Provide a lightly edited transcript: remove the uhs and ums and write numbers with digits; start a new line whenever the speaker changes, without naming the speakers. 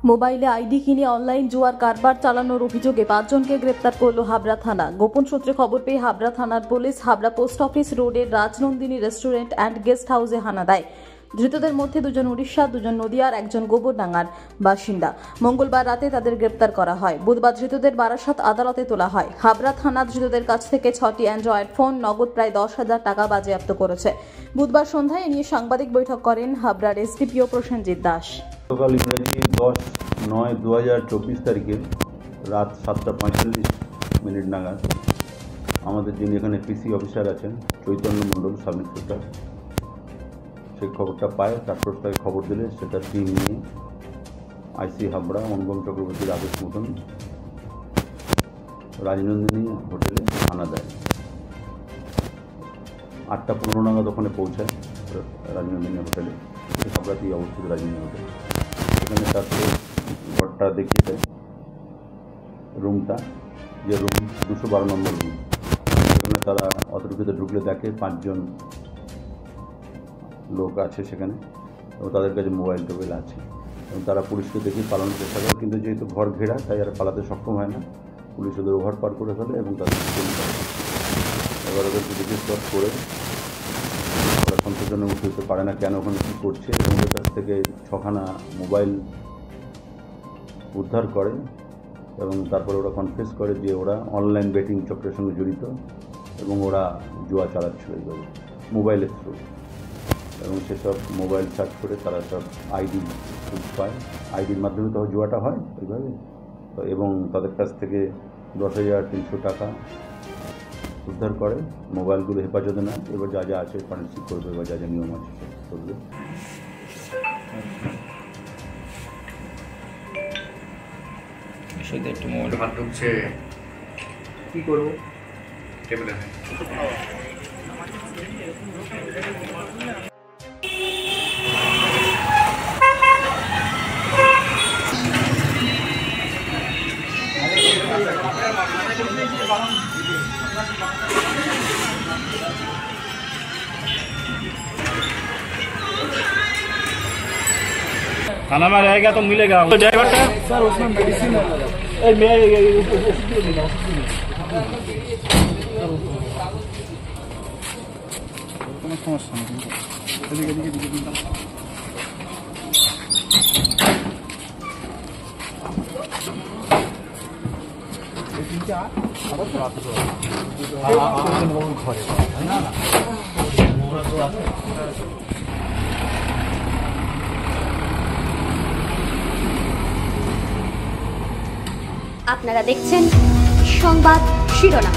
মোবাইলে আইডি কিনে অনলাইন জুয়ার কারবার চালানোর অভিযোগে 5 জনকে গ্রেপ্তার করল হাবড়া থানা। গোপন সূত্রে খবর পেয়ে হাবড়া থানার পুলিশ হাবড়া পোস্ট অফিস রোডের রাজনন্দিনী রেস্টুরেন্ট অ্যান্ড গেস্ট হাউসে হানা দেয়। ধৃতদের মধ্যে 2 জন উড়িষ্যা, 2 জন নদিয়ার, 1 জন গোবরডাঙ্গার বাসিন্দা। মঙ্গলবার রাতে তাদের গ্রেপ্তার করা হয়। বুধবার ধৃতদের বারাসাত আদালতে তোলা হয়। হাবড়া থানা ধৃতদের কাছ থেকে 6টি অ্যান্ড্রয়েড ফোন, নগদ প্রায় 10,000 টাকা বাজেয়াপ্ত করেছে। বুধবার সন্ধ্যায় এ নিয়ে সাংবাদিক বৈঠক করেন হাবড়ার এসডিপিও প্রসেনজিৎ দাস।
গতকাল ইংরেজি 10/9/2024 তারিখে রাত 7:45 নাগাদ আমাদের যিনি এখানে পিসি অফিসার আছেন চৈতন্য মণ্ডল সাব ইন্সপেক্টর, সেই খবরটা পায়। তারপর তাকে খবর দিলে সেটা টিম নিয়ে আইসি হাবড়া অনুপম চক্রবর্তীর আদেশ মতন রাজনন্দিনী হোটেলে হানা দেয়। 8:15 নাগাদ ওখানে পৌঁছায় রাজনন্দিনী হোটেলে, হাবড়াতেই অবস্থিত রাজনন্দিনী হোটেল। সেখানে তারপরে ঘরটা দেখিয়ে দেয়, রুমটা, যে রুম 212 নম্বর রুম। সেখানে তারা অতর্কিত ঢুকলে দেখে 5 জন লোক আছে সেখানে, এবং তাদের কাছে মোবাইল টোবাইল আছে, এবং তারা পুলিশকে দেখে পালানোর চেষ্টা করে, কিন্তু যেহেতু ঘর ঘেরা তাই আর পালাতে সক্ষম হয় না। পুলিশ ওদের ওভার পার করে ফেলে এবং তাদের গুলি করে। এবার ওদেরকে জিজ্ঞেস করে ওরা সন্তোষজনক উঠে দিতে পারে না কেন ওখানে কী করছে, এবং ওদের কাছ থেকে 6খানা মোবাইল উদ্ধার করে, এবং তারপরে ওরা কনফেস করে যে ওরা অনলাইন বেটিং চক্রের সঙ্গে জড়িত এবং ওরা জুয়া চালাচ্ছিল এইভাবে মোবাইলের থ্রু। এবং সেসব মোবাইল সার্চ করে তারা সব আইডি পায়, আইডির মাধ্যমে তো জুয়াটা হয় এইভাবে। তো এবং তাদের কাছ থেকে 10,300 টাকা উদ্ধার করে, মোবাইলগুলো হেফাজতে নেয়। এবার যা যা আছে পার্টনারশিপ করবে বা যা যা নিয়ম আছে করবে।
বিষয়টা একটু মোবাইল হাত ঢুকছে,
কী করবো?
টেবিলে खाना में रहेगा तो मिलेगा ड्राइवर का
सर उसमें मेडिसिन है। কোনো সমস্যা নেই, এদিকে এদিকে এদিকে দিন। ঘরে না না
আপনারা দেখছেন সংবাদ শিরোনাম।